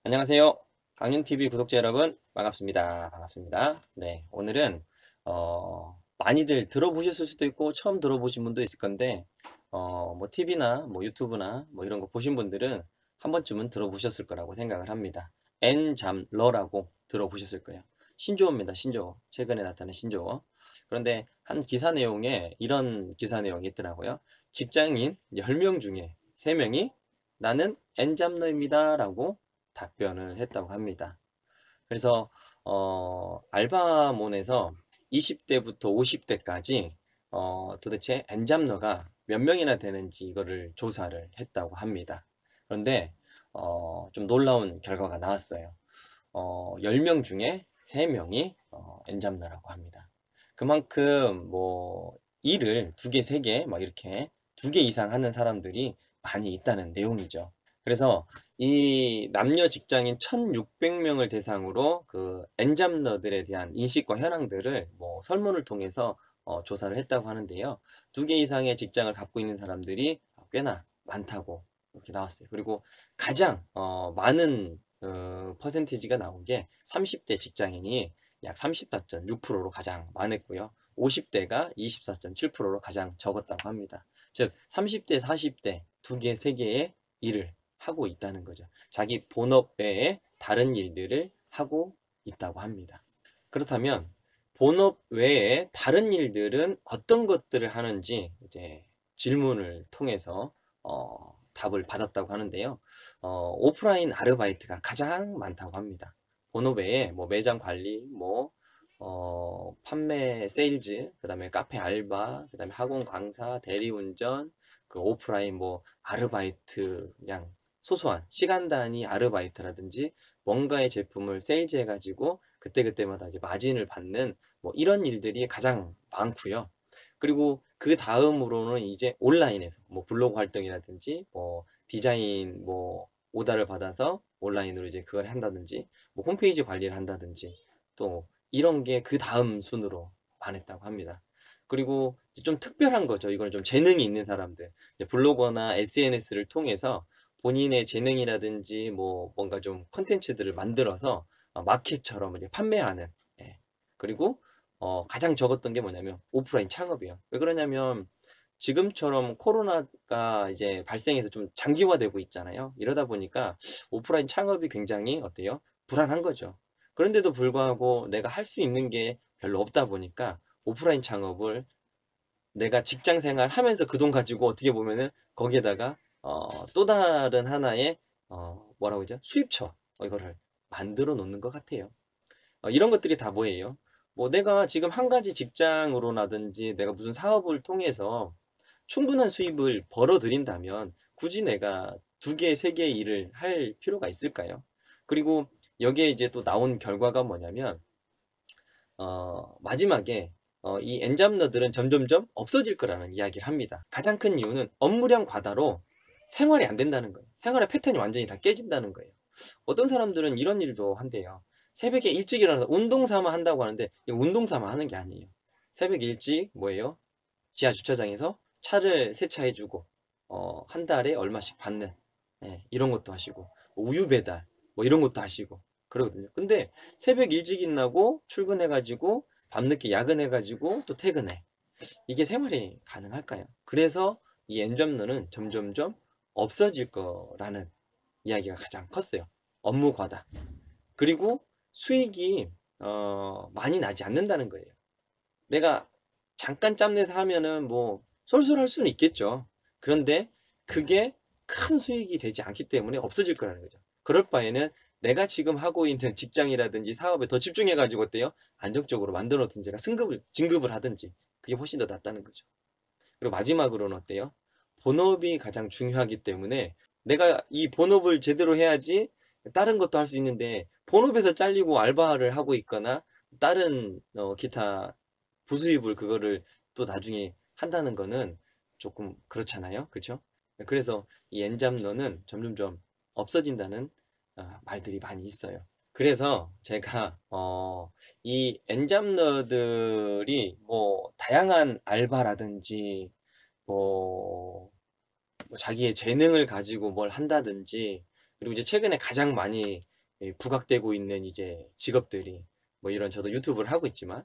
안녕하세요. 강윤TV 구독자 여러분, 반갑습니다. 반갑습니다. 네, 오늘은, 많이들 들어보셨을 수도 있고, 처음 들어보신 분도 있을 건데, 뭐, TV나, 뭐, 유튜브나, 뭐, 이런 거 보신 분들은 한 번쯤은 들어보셨을 거라고 생각을 합니다. 엔잡러라고 들어보셨을 거예요. 신조어입니다, 신조어. 최근에 나타난 신조어. 그런데 한 기사 내용에 이런 기사 내용이 있더라고요. 직장인 10명 중에 3명이 나는 엔잡러입니다. 라고 답변을 했다고 합니다. 그래서 알바몬에서 20대부터 50대까지 도대체 엔잡러가 몇 명이나 되는지 이거를 조사를 했다고 합니다. 그런데 좀 놀라운 결과가 나왔어요. 10명 중에 3명이 엔잡러라고 합니다. 그만큼 뭐 일을 2개, 3개 막 이렇게 2개 이상 하는 사람들이 많이 있다는 내용이죠. 그래서 이 남녀 직장인 1600명을 대상으로 그 엔잡러들에 대한 인식과 현황들을 뭐 설문을 통해서 조사를 했다고 하는데요. 2개 이상의 직장을 갖고 있는 사람들이 꽤나 많다고 이렇게 나왔어요. 그리고 가장 많은 퍼센티지가 나온 게 30대 직장인이 약 34.6%로 가장 많았고요. 50대가 24.7%로 가장 적었다고 합니다. 즉 30대, 40대 2개, 3개의 일을 하고 있다는 거죠. 자기 본업 외에 다른 일들을 하고 있다고 합니다. 그렇다면 본업 외에 다른 일들은 어떤 것들을 하는지 이제 질문을 통해서 답을 받았다고 하는데요. 오프라인 아르바이트가 가장 많다고 합니다. 본업 외에 뭐 매장 관리, 뭐 판매 세일즈, 그 다음에 카페 알바, 그 다음에 학원 강사, 대리운전, 그 오프라인 뭐 아르바이트 그냥 소소한 시간 단위 아르바이트라든지 뭔가의 제품을 세일즈 해가지고 그때그때마다 이제 마진을 받는 뭐 이런 일들이 가장 많고요. 그리고 그 다음으로는 이제 온라인에서 뭐 블로그 활동이라든지 뭐 디자인 뭐 오다를 받아서 온라인으로 이제 그걸 한다든지 뭐 홈페이지 관리를 한다든지 또 이런 게 그 다음 순으로 많았다고 합니다. 그리고 좀 특별한 거죠. 이거는 좀 재능이 있는 사람들. 블로거나 SNS를 통해서 본인의 재능이라든지 뭐 뭔가 좀 컨텐츠들을 만들어서 마켓처럼 이제 판매하는. 예. 그리고 가장 적었던 게 뭐냐면 오프라인 창업이에요. 왜 그러냐면 지금처럼 코로나가 이제 발생해서 좀 장기화되고 있잖아요. 이러다 보니까 오프라인 창업이 굉장히 어때요? 불안한 거죠. 그런데도 불구하고 내가 할 수 있는 게 별로 없다 보니까 오프라인 창업을 내가 직장 생활 하면서 그 돈 가지고 어떻게 보면은 거기에다가 또 다른 하나의 뭐라고 하죠? 수입처 이거를 만들어 놓는 것 같아요. 이런 것들이 다 뭐예요? 뭐 내가 지금 한 가지 직장으로라든지 내가 무슨 사업을 통해서 충분한 수입을 벌어들인다면 굳이 내가 2개, 3개의 일을 할 필요가 있을까요? 그리고 여기에 이제 또 나온 결과가 뭐냐면 마지막에 이 엔잡러들은 점점점 없어질 거라는 이야기를 합니다. 가장 큰 이유는 업무량 과다로 생활이 안 된다는 거예요. 생활의 패턴이 완전히 다 깨진다는 거예요. 어떤 사람들은 이런 일도 한대요. 새벽에 일찍 일어나서 운동 삼아 한다고 하는데 이거 운동 삼아 하는 게 아니에요. 새벽 일찍 뭐예요? 지하 주차장에서 차를 세차해주고 한 달에 얼마씩 받는 이런 것도 하시고 뭐 우유 배달 뭐 이런 것도 하시고 그러거든요. 근데 새벽 일찍 일어나고 출근해가지고 밤늦게 야근해가지고 또 퇴근해. 이게 생활이 가능할까요? 그래서 이 엔잡러는 점점점 없어질 거라는 이야기가 가장 컸어요. 업무 과다. 그리고 수익이 많이 나지 않는다는 거예요. 내가 잠깐 짬내서 하면은 뭐 쏠쏠할 수는 있겠죠. 그런데 그게 큰 수익이 되지 않기 때문에 없어질 거라는 거죠. 그럴 바에는 내가 지금 하고 있는 직장이라든지 사업에 더 집중해가지고 어때요? 안정적으로 만들어둔 제가 진급을 하든지 그게 훨씬 더 낫다는 거죠. 그리고 마지막으로는 어때요? 본업이 가장 중요하기 때문에 내가 이 본업을 제대로 해야지 다른 것도 할 수 있는데 본업에서 잘리고 알바를 하고 있거나 다른 기타 부수입을 그거를 또 나중에 한다는 거는 조금 그렇잖아요. 그렇죠? 그래서 이 엔잡러는 점점점 없어진다는 말들이 많이 있어요. 그래서 제가 이 엔잡러들이 뭐 다양한 알바라든지 뭐, 뭐 자기의 재능을 가지고 뭘 한다든지 그리고 이제 최근에 가장 많이 부각되고 있는 이제 직업들이 뭐 이런 저도 유튜브를 하고 있지만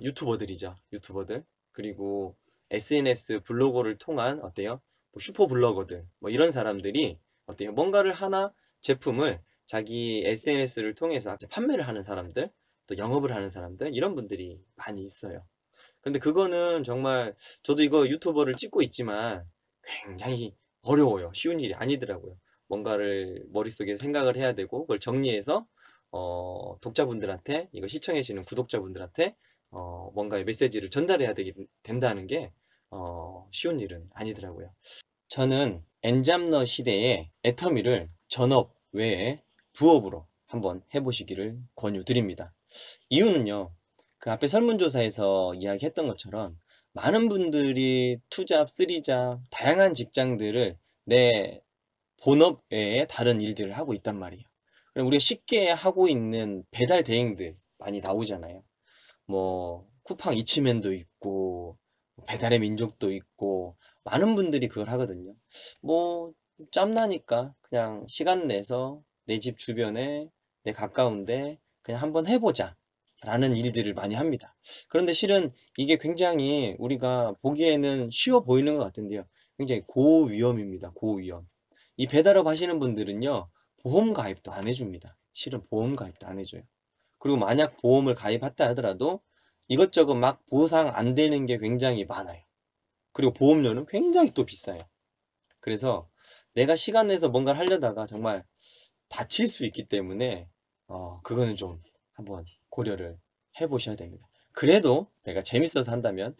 유튜버들이죠. 유튜버들. 그리고 SNS 블로거를 통한 어때요? 뭐 슈퍼 블로거들 뭐 이런 사람들이 어때요? 뭔가를 하나 제품을 자기 SNS를 통해서 판매를 하는 사람들, 또 영업을 하는 사람들 이런 분들이 많이 있어요. 근데 그거는 정말 저도 이거 유튜버를 찍고 있지만 굉장히 어려워요. 쉬운 일이 아니더라고요. 뭔가를 머릿속에 생각을 해야 되고 그걸 정리해서 독자분들한테 이거 시청해 주시는 구독자분들한테 뭔가의 메시지를 전달해야 된다는 게 쉬운 일은 아니더라고요. 저는 엔잡러 시대의 애터미를 전업 외에 부업으로 한번 해보시기를 권유드립니다. 이유는요, 그 앞에 설문조사에서 이야기했던 것처럼 많은 분들이 투잡, 쓰리잡, 다양한 직장들을 내 본업 외에 다른 일들을 하고 있단 말이에요. 그럼 우리가 쉽게 하고 있는 배달 대행들 많이 나오잖아요. 뭐 쿠팡 이치맨도 있고 배달의 민족도 있고 많은 분들이 그걸 하거든요. 뭐 짬나니까 그냥 시간 내서 내 집 주변에 내 가까운데 그냥 한번 해보자 라는 일들을 많이 합니다. 그런데 실은 이게 굉장히 우리가 보기에는 쉬워 보이는 것 같은데요, 굉장히 고위험입니다. 고위험. 이 배달업 하시는 분들은요, 보험 가입도 안 해줍니다. 실은 보험 가입도 안 해줘요. 그리고 만약 보험을 가입했다 하더라도 이것저것 막 보상 안 되는 게 굉장히 많아요. 그리고 보험료는 굉장히 또 비싸요. 그래서 내가 시간 내서 뭔가를 하려다가 정말 다칠 수 있기 때문에 그거는 좀 한번 고려를 해보셔야 됩니다. 그래도 내가 재밌어서 한다면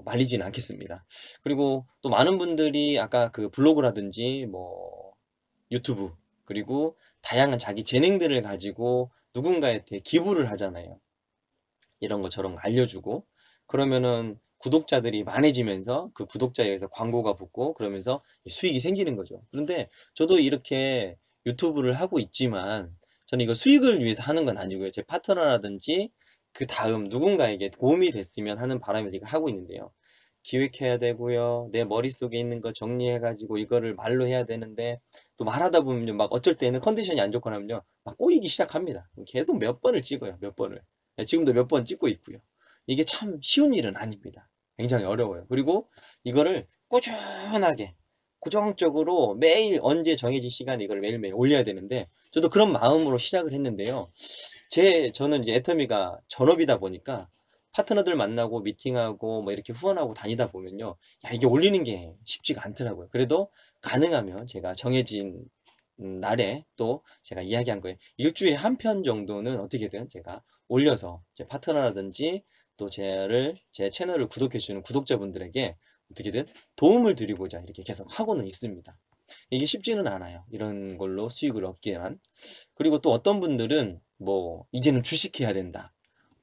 말리지는 않겠습니다. 그리고 또 많은 분들이 아까 그 블로그라든지 뭐 유튜브 그리고 다양한 자기 재능들을 가지고 누군가한테 기부를 하잖아요. 이런 것처럼 알려주고 그러면은 구독자들이 많아지면서 그 구독자에 의해서 광고가 붙고 그러면서 수익이 생기는 거죠. 그런데 저도 이렇게 유튜브를 하고 있지만 저는 이거 수익을 위해서 하는 건 아니고요. 제 파트너라든지 그 다음 누군가에게 도움이 됐으면 하는 바람에서 이걸 하고 있는데요. 기획해야 되고요. 내 머릿속에 있는 거 정리해가지고 이거를 말로 해야 되는데 또 말하다 보면 막 어쩔 때는 컨디션이 안 좋거나 하면요, 막 꼬이기 시작합니다. 계속 몇 번을 찍어요. 몇 번을. 지금도 몇 번 찍고 있고요. 이게 참 쉬운 일은 아닙니다. 굉장히 어려워요. 그리고 이거를 꾸준하게 고정적으로 매일 언제 정해진 시간에 이걸 매일매일 올려야 되는데 저도 그런 마음으로 시작을 했는데요. 저는 이제 애터미가 전업이다 보니까 파트너들 만나고 미팅하고 뭐 이렇게 후원하고 다니다 보면요, 야, 이게 올리는 게 쉽지가 않더라고요. 그래도 가능하면 제가 정해진 날에 또 제가 이야기한 거예요. 일주일에 한 편 정도는 어떻게든 제가 올려서 제 파트너라든지 또 제 채널을 구독해주는 구독자분들에게 어떻게든 도움을 드리고자 이렇게 계속 하고는 있습니다. 이게 쉽지는 않아요. 이런 걸로 수익을 얻기란. 그리고 또 어떤 분들은 뭐 이제는 주식해야 된다.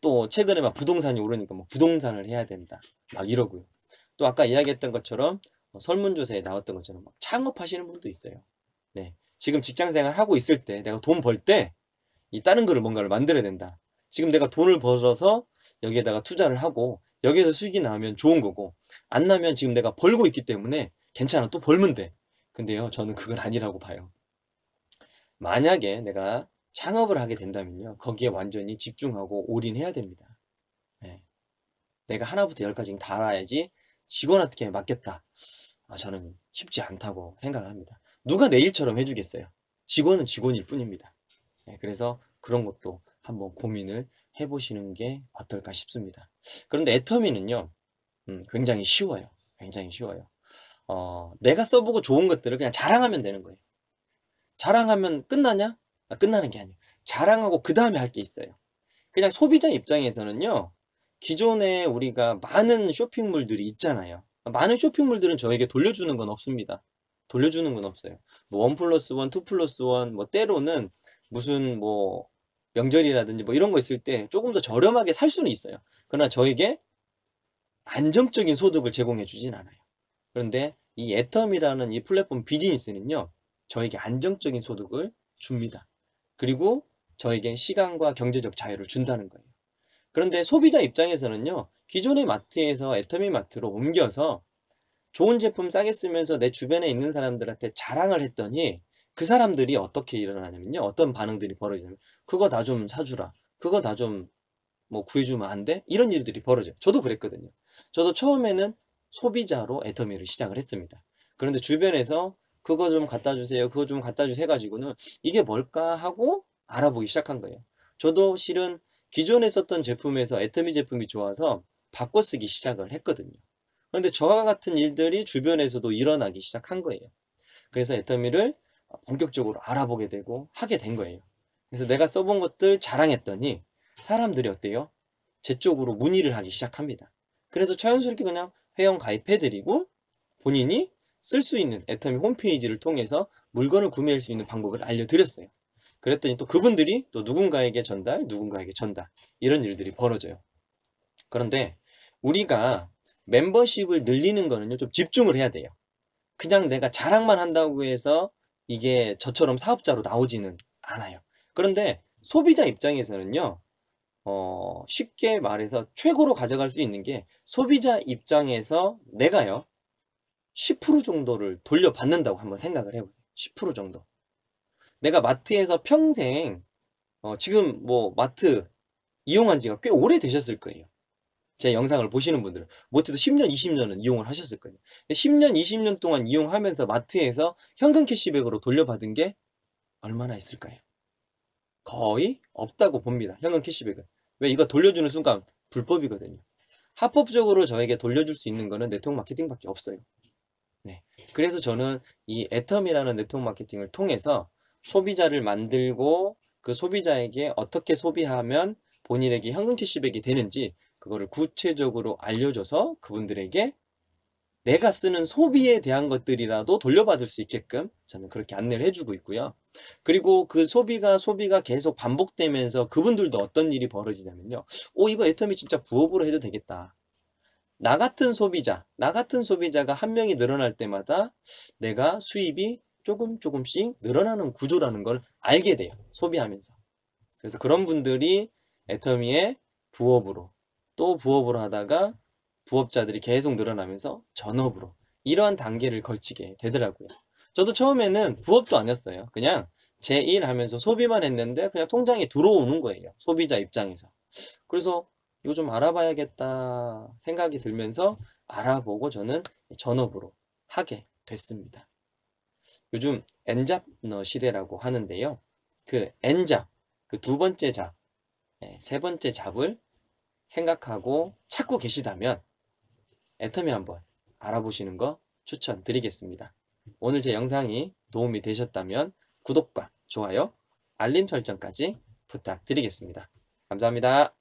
또 최근에 막 부동산이 오르니까 뭐 부동산을 해야 된다. 막 이러고요. 또 아까 이야기했던 것처럼 설문조사에 나왔던 것처럼 막 창업하시는 분도 있어요. 네. 지금 직장생활 하고 있을 때 내가 돈 벌 때 이 다른 거를 뭔가를 만들어야 된다. 지금 내가 돈을 벌어서 여기에다가 투자를 하고 여기에서 수익이 나면 좋은 거고 안 나면 지금 내가 벌고 있기 때문에 괜찮아. 또 벌면 돼. 근데요, 저는 그건 아니라고 봐요. 만약에 내가 창업을 하게 된다면요, 거기에 완전히 집중하고 올인해야 됩니다. 네. 내가 하나부터 열까지 다 알아야지 직원한테 맡겼다. 저는 쉽지 않다고 생각을 합니다. 누가 내 일처럼 해주겠어요. 직원은 직원일 뿐입니다. 네, 그래서 그런 것도 한번 고민을 해보시는 게 어떨까 싶습니다. 그런데 애터미는요, 굉장히 쉬워요. 굉장히 쉬워요. 내가 써보고 좋은 것들을 그냥 자랑하면 되는 거예요. 자랑하면 끝나냐? 끝나는 게 아니에요. 자랑하고 그 다음에 할 게 있어요. 그냥 소비자 입장에서는요, 기존에 우리가 많은 쇼핑몰들이 있잖아요. 많은 쇼핑몰들은 저에게 돌려주는 건 없습니다. 돌려주는 건 없어요. 뭐 1+1, 2+1, 뭐 때로는 무슨 뭐 명절이라든지 뭐 이런 거 있을 때 조금 더 저렴하게 살 수는 있어요. 그러나 저에게 안정적인 소득을 제공해 주진 않아요. 그런데 이 애텀이라는 이 플랫폼 비즈니스는요, 저에게 안정적인 소득을 줍니다. 그리고 저에게 시간과 경제적 자유를 준다는 거예요. 그런데 소비자 입장에서는요, 기존의 마트에서 애터미 마트로 옮겨서 좋은 제품 싸게 쓰면서 내 주변에 있는 사람들한테 자랑을 했더니 그 사람들이 어떻게 일어나냐면요. 어떤 반응들이 벌어지냐면 그거 나 좀 사주라. 그거 나 좀 뭐 구해주면 안 돼? 이런 일들이 벌어져요. 저도 그랬거든요. 저도 처음에는 소비자로 애터미를 시작을 했습니다. 그런데 주변에서 그거 좀 갖다 주세요. 그거 좀 갖다 주세요 해가지고는 이게 뭘까 하고 알아보기 시작한 거예요. 저도 실은 기존에 썼던 제품에서 애터미 제품이 좋아서 바꿔 쓰기 시작을 했거든요. 그런데 저와 같은 일들이 주변에서도 일어나기 시작한 거예요. 그래서 애터미를 본격적으로 알아보게 되고 하게 된 거예요. 그래서 내가 써본 것들 자랑했더니 사람들이 어때요? 제 쪽으로 문의를 하기 시작합니다. 그래서 자연스럽게 그냥 회원 가입해드리고 본인이 쓸 수 있는 애터미 홈페이지를 통해서 물건을 구매할 수 있는 방법을 알려드렸어요. 그랬더니 또 그분들이 또 누군가에게 전달, 누군가에게 전달 이런 일들이 벌어져요. 그런데 우리가 멤버십을 늘리는 거는요, 좀 집중을 해야 돼요. 그냥 내가 자랑만 한다고 해서 이게 저처럼 사업자로 나오지는 않아요. 그런데 소비자 입장에서는요, 쉽게 말해서 최고로 가져갈 수 있는 게 소비자 입장에서 내가요, 10% 정도를 돌려받는다고 한번 생각을 해보세요. 10% 정도. 내가 마트에서 평생, 지금 뭐 마트 이용한 지가 꽤 오래 되셨을 거예요. 제 영상을 보시는 분들은 못해도 10년, 20년은 이용을 하셨을 거예요. 10년, 20년 동안 이용하면서 마트에서 현금 캐시백으로 돌려받은 게 얼마나 있을까요? 거의 없다고 봅니다. 현금 캐시백은. 왜 이거 돌려주는 순간 불법이거든요. 합법적으로 저에게 돌려줄 수 있는 거는 네트워크 마케팅밖에 없어요. 네. 그래서 저는 이 애텀이라는 네트워크 마케팅을 통해서 소비자를 만들고 그 소비자에게 어떻게 소비하면 본인에게 현금 캐시백이 되는지 그거를 구체적으로 알려줘서 그분들에게 내가 쓰는 소비에 대한 것들이라도 돌려받을 수 있게끔 저는 그렇게 안내를 해주고 있고요. 그리고 그 소비가 계속 반복되면서 그분들도 어떤 일이 벌어지냐면요. 이거 애터미 진짜 부업으로 해도 되겠다. 나 같은 소비자가 한 명이 늘어날 때마다 내가 수입이 조금씩 늘어나는 구조라는 걸 알게 돼요. 소비하면서. 그래서 그런 분들이 애터미의 부업으로 또 부업으로 하다가 부업자들이 계속 늘어나면서 전업으로 이러한 단계를 걸치게 되더라고요. 저도 처음에는 부업도 아니었어요. 그냥 제 일 하면서 소비만 했는데 그냥 통장에 들어오는 거예요. 소비자 입장에서. 그래서 이거 좀 알아봐야겠다 생각이 들면서 알아보고 저는 전업으로 하게 됐습니다. 요즘 N잡너 시대라고 하는데요. 그 N잡, 그 두 번째 잡, 세 번째 잡을 생각하고 찾고 계시다면 애터미 한번 알아보시는 거 추천드리겠습니다. 오늘 제 영상이 도움이 되셨다면 구독과 좋아요, 알림 설정까지 부탁드리겠습니다. 감사합니다.